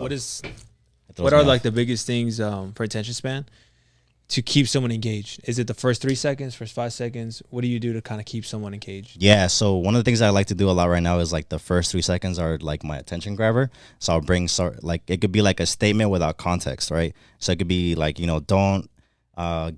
What is? What are like the biggest things for attention span to keep someone engaged? Is it the first 3 seconds, first 5 seconds? What do you do to kind of keep someone engaged? Yeah, so one of the things I like to do a lot right now is like the first 3 seconds are like my attention grabber. So I'll bring like it could be like a statement without context, right? So it could be like, don't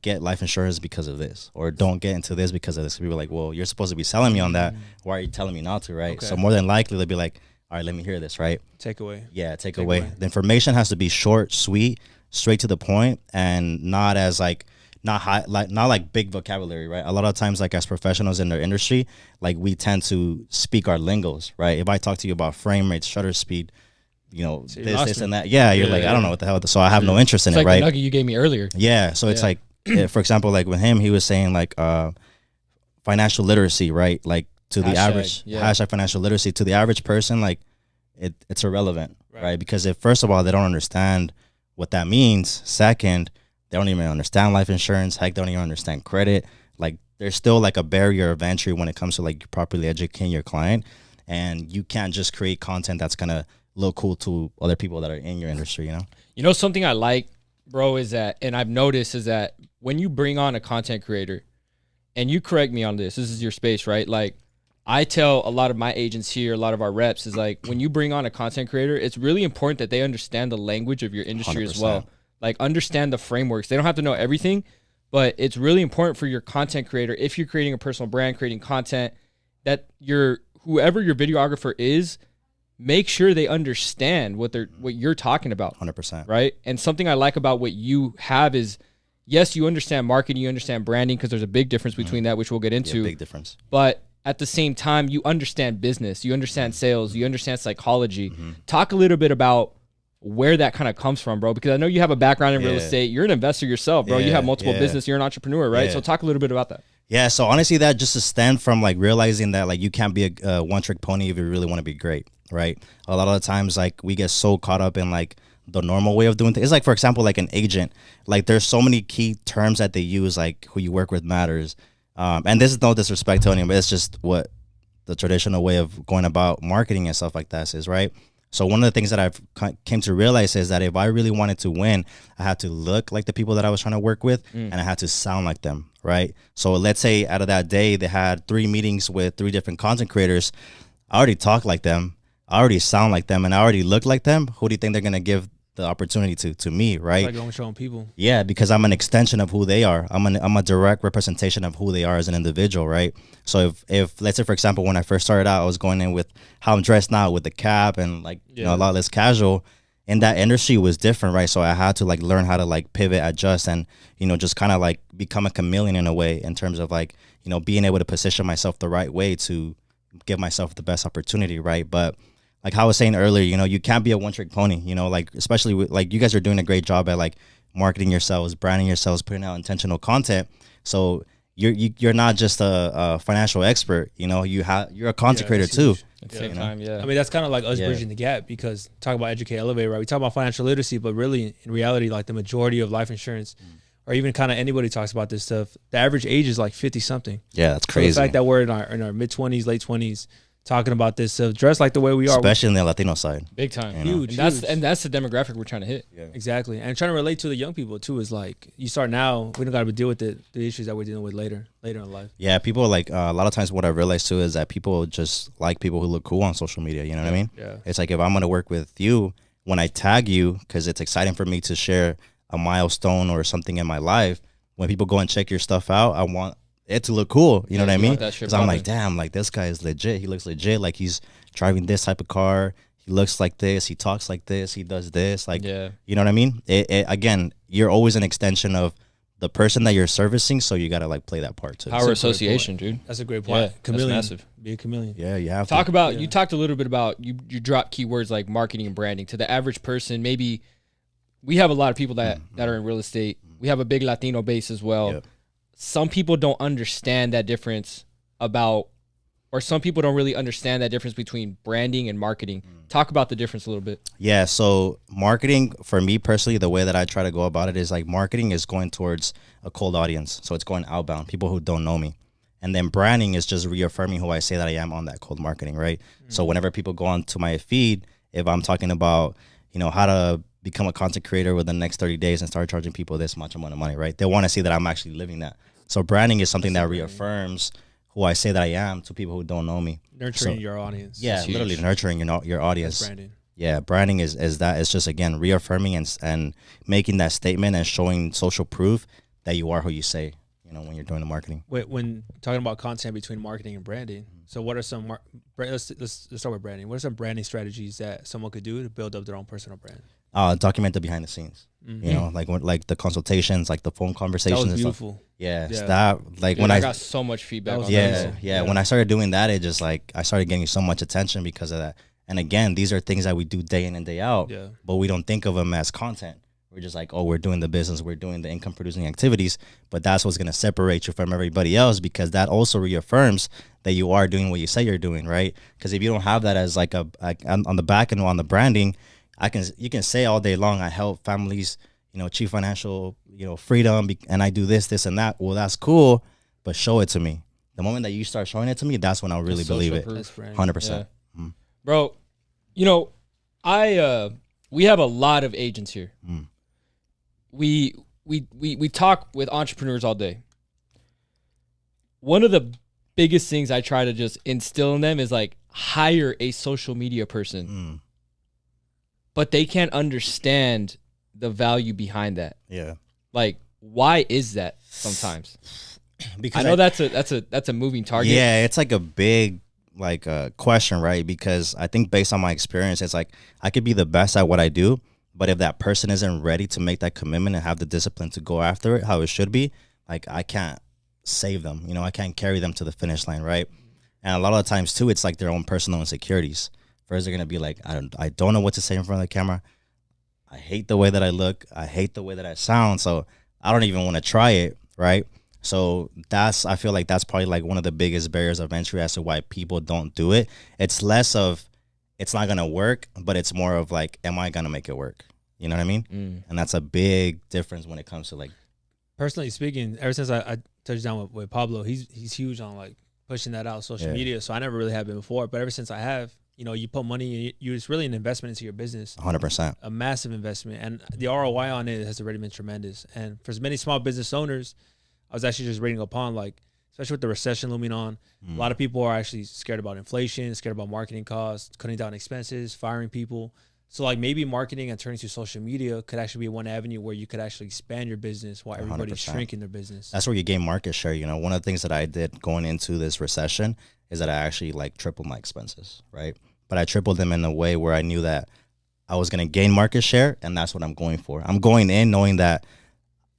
get life insurance because of this, or don't get into this because of this. People are like, well, you're supposed to be selling me on that. Why are you telling me not to, right? Okay. So more than likely they'll be like, all right, let me hear this, right? Takeaway. Yeah, take away. The information has to be short, sweet, straight to the point, and not as like not like big vocabulary, right? A lot of times, like as professionals in their industry, like we tend to speak our lingos, right? If I talk to you about frame rates, shutter speed, this and that, you're like, I don't know what the hell. So I have no interest in it, like right? The nugget you gave me earlier. Yeah, so it's like, for example, like with him, he was saying like financial literacy, right? Like to the average hashtag financial literacy to the average person, like it's irrelevant, right? Because if first of all they don't understand what that means, second they don't even understand life insurance, heck, they don't even understand credit. Like there's still like a barrier of entry when it comes to like properly educating your client, and you can't just create content that's gonna look cool to other people that are in your industry. Something I like, bro, is that, and I've noticed, is that when you bring on a content creator, and you correct me on this is your space, right? Like I tell a lot of my agents here, a lot of our reps, is like when you bring on a content creator, it's really important that they understand the language of your industry 100%. As well. Like understand the frameworks. They don't have to know everything, but it's really important for your content creator, if you're creating a personal brand, creating content, that whoever your videographer is, make sure they understand what you're talking about. 100%. Right? And something I like about what you have is, yes, you understand marketing, you understand branding, because there's a big difference between that, which we'll get into. Big difference. But at the same time, you understand business, you understand sales, you understand psychology. Talk a little bit about where that kind of comes from, bro, because I know you have a background in real estate. You're an investor yourself, bro. You have multiple business. You're an entrepreneur, right? So talk a little bit about that. Yeah, so honestly, that just to stem from like realizing that like you can't be a one-trick pony if you really want to be great, right? A lot of the times like we get so caught up in like the normal way of doing things. It's like, for example, like an agent, like there's so many key terms that they use, like who you work with matters. And this is no disrespect to anyone, but it's just what the traditional way of going about marketing and stuff like that is, right? So one of the things that I've came to realize is that if I really wanted to win, I had to look like the people that I was trying to work with, and I had to sound like them, right? So let's say out of that day, they had 3 meetings with 3 different content creators. I already talk like them, I already sound like them, and I already look like them. Who do you think they're going to give the opportunity to me, right? Like going showing people. Yeah, because I'm an extension of who they are. I'm a direct representation of who they are as an individual, right? So if let's say, for example, when I first started out, I was going in with how I'm dressed now with the cap and like a lot less casual. And that industry was different, right? So I had to like learn how to like pivot, adjust, and just kind of like become a chameleon in a way, in terms of like being able to position myself the right way to give myself the best opportunity, right? But like how I was saying earlier, you can't be a one-trick pony, like especially with, like you guys are doing a great job at like marketing yourselves, branding yourselves, putting out intentional content. So you're not just a financial expert, you're a content creator too. At the same time, I mean, that's kind of like us bridging the gap, because talk about educate, elevate, right? We talk about financial literacy, but really in reality, like the majority of life insurance or even kind of anybody talks about this stuff, the average age is like 50 something. Yeah, that's crazy. So the fact that we're in our mid 20s, late 20s, talking about this stuff, dressed like the way we are, especially in the Latino side, big time, huge, and that's the demographic we're trying to hit. Exactly, and trying to relate to the young people too is like, you start now, we don't got to deal with the issues that we're dealing with later in life. Yeah, people like a lot of times what I realized too is that people just like people who look cool on social media. You know what I mean? Yeah. It's like if I'm gonna work with you, when I tag you, because it's exciting for me to share a milestone or something in my life. When people go and check your stuff out, I want it to look cool, you know what I mean? Because I'm like, damn, like this guy is legit. He looks legit. Like he's driving this type of car. He looks like this. He talks like this. He does this. Like, you know what I mean? Again, you're always an extension of the person that you're servicing. So you got to like play that part too. Power association, dude. That's a great point. Chameleon. That's massive. Be a chameleon. Yeah, you have to. You talked a little bit about, you drop keywords like marketing and branding to the average person. Maybe we have a lot of people that are in real estate. We have a big Latino base as well. Yep. Some people don't understand that difference or some people don't really understand that difference between branding and marketing. Talk about the difference a little bit. Yeah, so marketing, for me personally, the way that I try to go about it is like marketing is going towards a cold audience. So it's going outbound, people who don't know me. And then branding is just reaffirming who I say that I am on that cold marketing, right? So whenever people go onto my feed, if I'm talking about, how to become a content creator within the next 30 days and start charging people this much amount of money, right? They want to see that I'm actually living that. So branding is something that reaffirms who I say that I am to people who don't know me. Nurturing your audience. Yeah, literally nurturing your audience. That's branding. Yeah, branding is that. It's just, again, reaffirming and making that statement and showing social proof that you are who you say, when you're doing the marketing. When talking about content between marketing and branding, so what are some, let's start with branding. What are some branding strategies that someone could do to build up their own personal brand? Document the behind the scenes. Like the consultations, like the phone conversations. That was beautiful. Yeah, that, like, Dude, when I got so much feedback on that. Yeah, when I started doing that, it just, like, I started getting so much attention because of that. And again, these are things that we do day in and day out, but we don't think of them as content. We're just like, oh, we're doing the business, we're doing the income producing activities, but that's what's going to separate you from everybody else, because that also reaffirms that you are doing what you say you're doing, right? Because if you don't have that as like on the back end, on the branding, you can say all day long, I help families, achieve financial, freedom, and I do this and that. Well, that's cool, but show it to me. The moment that you start showing it to me, that's when I'll really believe it. 100%. Yeah. Bro, we have a lot of agents here. We talk with entrepreneurs all day. One of the biggest things I try to just instill in them is, like, hire a social media person. But they can't understand the value behind that. Yeah. Like, why is that sometimes? Because I know that's a moving target. Yeah, it's like a big question, right? Because I think based on my experience, it's like I could be the best at what I do, but if that person isn't ready to make that commitment and have the discipline to go after it how it should be, like, I can't save them. I can't carry them to the finish line, right? And a lot of the times too, it's like their own personal insecurities. First, they're gonna be like, I don't know what to say in front of the camera. I hate the way that I look. I hate the way that I sound. So I don't even want to try it, right? So I feel like that's probably like one of the biggest barriers of entry as to why people don't do it. It's less of it's not gonna work, but it's more of like, am I gonna make it work? You know what I mean? And that's a big difference when it comes to, like, personally speaking. Ever since I touched down with Pablo, he's huge on, like, pushing that out social media. So I never really have been before, but ever since I have, you put money, it's really an investment into your business. 100%. A massive investment, and the ROI on it has already been tremendous. And for many small business owners, I was actually just reading upon, like, especially with the recession looming on, a lot of people are actually scared about inflation, scared about marketing costs, cutting down expenses, firing people. So, like, maybe marketing and turning to social media could actually be one avenue where you could actually expand your business while everybody's 100%. shrinking their business. That's where you gain market share. One of the things that I did going into this recession is that I actually, like, tripled my expenses, right? But I tripled them in a way where I knew that I was going to gain market share, and that's what I'm going for. I'm going in knowing that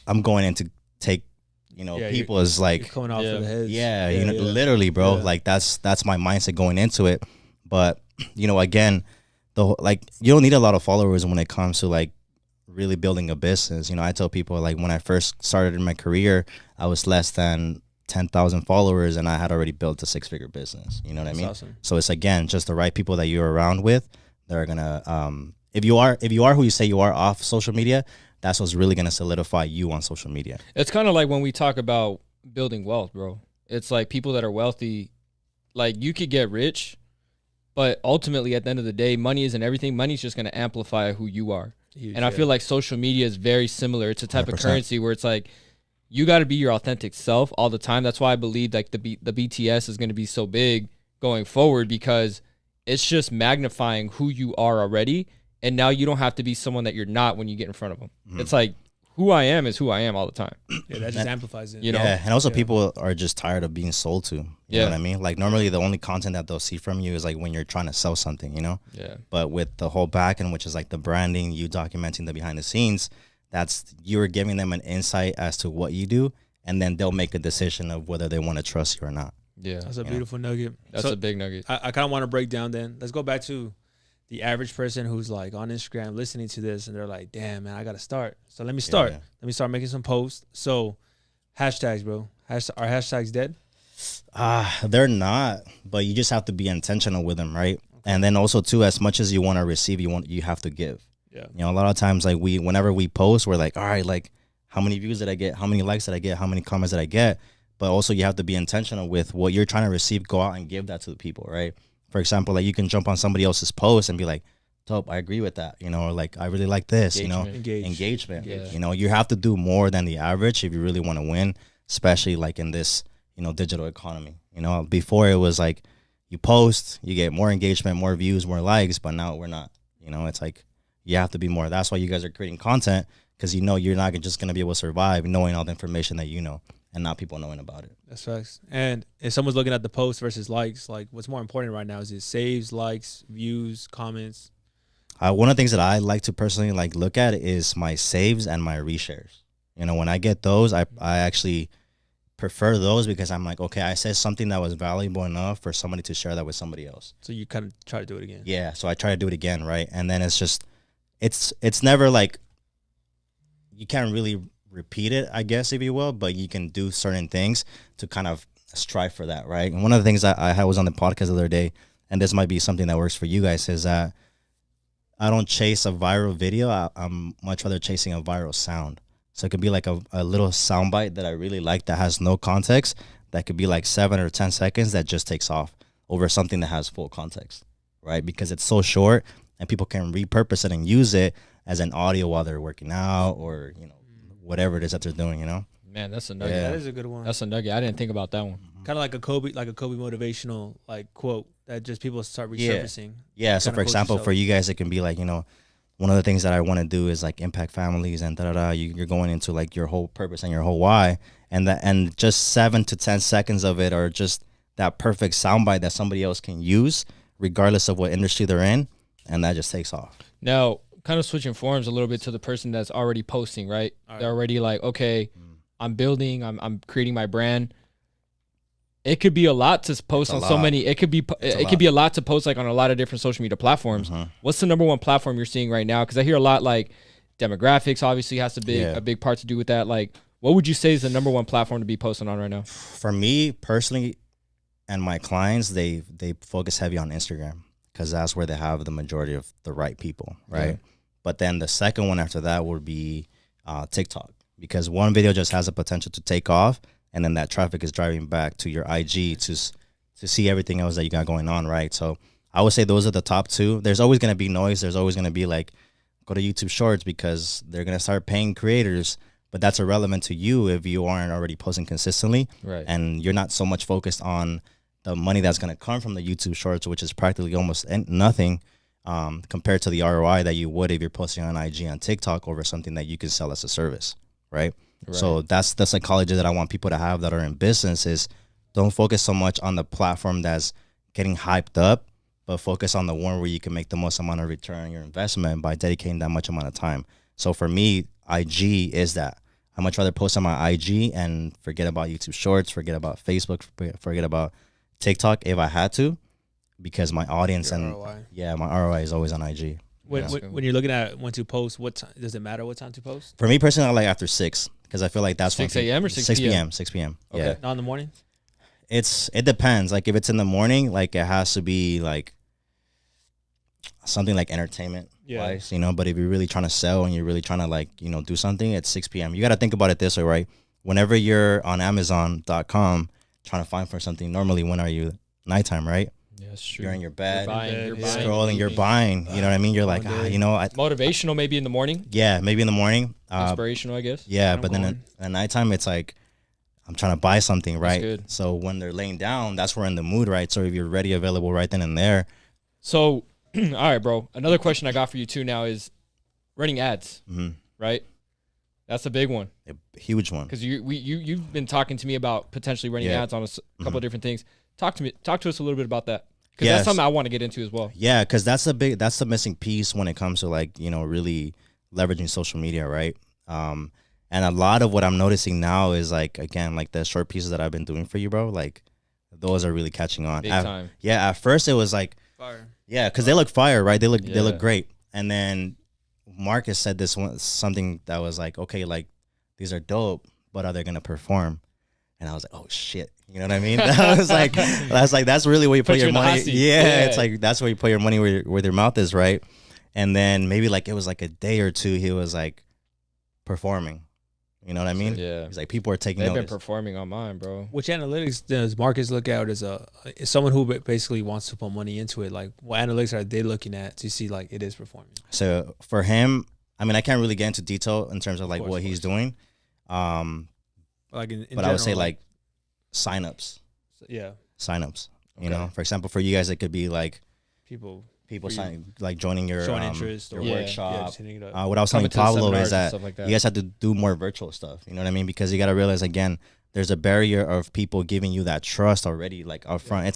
I'm going in to take, people as, like, coming off of the heads. Literally, bro. Yeah. Like, that's my mindset going into it. But, again, you don't need a lot of followers when it comes to, like, really building a business. I tell people, like, when I first started in my career, I was less than 10,000 followers, and I had already built a 6-figure business. You know what I mean? Awesome. So it's, again, just the right people that you're around with. They're gonna if you are who you say you are off social media, that's what's really gonna solidify you on social media. It's kind of like when we talk about building wealth, bro. It's like people that are wealthy, like, you could get rich, but ultimately at the end of the day, money isn't everything. Money's just gonna amplify who you are. And I feel like social media is very similar. It's a type 100%. Of currency where it's like, you got to be your authentic self all the time. That's why I believe, like, the BTS is going to be so big going forward, because it's just magnifying who you are already. And now you don't have to be someone that you're not when you get in front of them. It's like, who I am is who I am all the time. Yeah, that just amplifies it. Yeah, and also people are just tired of being sold to. You know what I mean? Like, normally the only content that they'll see from you is, like, when you're trying to sell something, Yeah. But with the whole back end, which is, like, the branding, you documenting the behind the scenes, that's you're giving them an insight as to what you do, and then they'll make a decision of whether they want to trust you or not. Yeah. That's a beautiful nugget. That's a big nugget. I kind of want to break down then. Let's go back to the average person who's, like, on Instagram listening to this, and they're like, damn, man, I got to start. So let me start. Yeah. Let me start making some posts. So hashtags, bro. Are hashtags dead? They're not, but you just have to be intentional with them, right? Okay. And then also, too, as much as you want to receive, you have to give. Yeah. A lot of times, like, whenever we post, we're like, all right, like, how many views did I get? How many likes did I get? How many comments did I get? But also, you have to be intentional with what you're trying to receive. Go out and give that to the people, right? For example, like, you can jump on somebody else's post and be like, dope, I agree with that. You know, or like, I really like this, you know, engagement. Yeah. You know, you have to do more than the average if you really want to win, especially like in this, you know, digital economy. You know, before it was like you post, you get more engagement, more views, more likes, but now we're not. You know, it's like you have to be more. That's why you guys are creating content, because you know you're not just going to be able to survive knowing all the information that you know and not people knowing about it. That's facts. And if someone's looking at the post versus likes, like what's more important right now? Is it saves, likes, views, comments? One of the things that I like to personally like look at is my saves and my reshares. You know, when I get those, I actually prefer those, because I'm like, okay, I said something that was valuable enough for somebody to share that with somebody else. So you kind of try to do it again. Yeah, so I try to do it again, right? And then it's just, it's never like, you can't really repeat it, I guess, if you will, but you can do certain things to kind of strive for that, right? And one of the things that I was on the podcast the other day, and this might be something that works for you guys, is that I don't chase a viral video. I'm much rather chasing a viral sound. So it could be like a little soundbite that I really like that has no context, that could be like 7 or 10 seconds that just takes off over something that has full context, right? Because it's so short and people can repurpose it and use it as an audio while they're working out or, you know, whatever it is that they're doing, you know? Man, that's a nugget. That is a good one. That's a nugget. I didn't think about that one. Kind of like a Kobe motivational like quote that just people start resurfacing. Yeah. So for example, for you guys, it can be like, you know, one of the things that I want to do is like impact families and you're going into like your whole purpose and your whole why, and just 7 to 10 seconds of it are just that perfect soundbite that somebody else can use regardless of what industry they're in, and that just takes off. Now, kind of switching forms a little bit to the person that's already posting, right? They're already like, okay, I'm building, I'm creating my brand. It could be a lot to post on so many. It could be a lot to post like on a lot of different social media platforms. What's the number one platform you're seeing right now? Because I hear a lot like demographics obviously has a big part to do with that. Like, what would you say is the number one platform to be posting on right now? For me personally, and my clients, they focus heavy on Instagram, because that's where they have the majority of the right people, right? Yeah. But then the second one after that would be TikTok, because one video just has the potential to take off, and then that traffic is driving back to your IG to see everything else that you got going on, right? So I would say those are the top two. There's always going to be noise. There's always going to be like, go to YouTube Shorts, because they're going to start paying creators, but that's irrelevant to you if you aren't already posting consistently. Right. And you're not so much focused on the money that's going to come from the YouTube Shorts, which is practically almost nothing compared to the ROI that you would if you're posting on IG and TikTok over something that you can sell as a service, right? So that's the psychology that I want people to have that are in business, is don't focus so much on the platform that's getting hyped up, but focus on the one where you can make the most amount of return on your investment by dedicating that much amount of time. So for me, IG is that. I much rather post on my IG and forget about YouTube Shorts, forget about Facebook, forget about TikTok if I had to, because my audience my ROI is always on IG. When you're looking at when to post, what time does it matter what time to post? For me personally, I like after 6, because I feel like that's 6 a.m. or 6 p.m. 6 p.m. Okay. Yeah. Not in the morning? It depends. Like if it's in the morning, like it has to be like something like entertainment wise, you know, but if you're really trying to sell and you're really trying to like, you know, do something, it's 6 p.m. You got to think about it this way, right? Whenever you're on Amazon.com trying to find for something, normally when are you? Nighttime, right? Yeah, that's true. You're in your bed, you're scrolling, you're buying. You know what I mean? You're like, you know, motivational maybe in the morning. Yeah, maybe in the morning. Inspirational, I guess. Yeah, but then at nighttime, it's like I'm trying to buy something, right? Good. So when they're laying down, that's where in the mood, right? So if you're ready, available right then and there. So, all right, bro. Another question I got for you too now is running ads, right? That's a big one. A huge one. Because you've been talking to me about potentially running ads on a couple of different things. Talk to us a little bit about that. Because that's something I want to get into as well. Yeah, because that's the missing piece when it comes to like, you know, really leveraging social media, right? And a lot of what I'm noticing now is like, again, like the short pieces that I've been doing for you, bro, like those are really catching on. Big time. Yeah, at first it was like fire. Yeah, because they look fire, right? They look great. And then Marcus said something that was like, okay, like these are dope, but are they gonna perform? And I was like, oh shit, you know what I mean? That's really where you put your money. Yeah, it's like that's where you put your money where your mouth is, right? And then maybe like it was like a day or two, he was like performing, You know what I mean? Yeah. It's like people are taking They've been notice. performing on mine, bro. Which analytics does markets look at as is someone who basically wants to put money into it? Like, what analytics are they looking at to see like it is performing? So for him, I mean, I can't really get into detail in terms of like course, what of he's course. doing. Like, in But I would general, say like signups, yeah, signups. You Okay. know, for example, for you guys, it could be like people people For you. signing, like joining your showing interest your or Yeah. workshop. just hitting it up. What I was telling Coming to the Pablo seminars is and that stuff like that. you guys have to do more virtual stuff. You know what I mean? Because you got to realize again, there's a barrier of people giving you that trust already, like up front.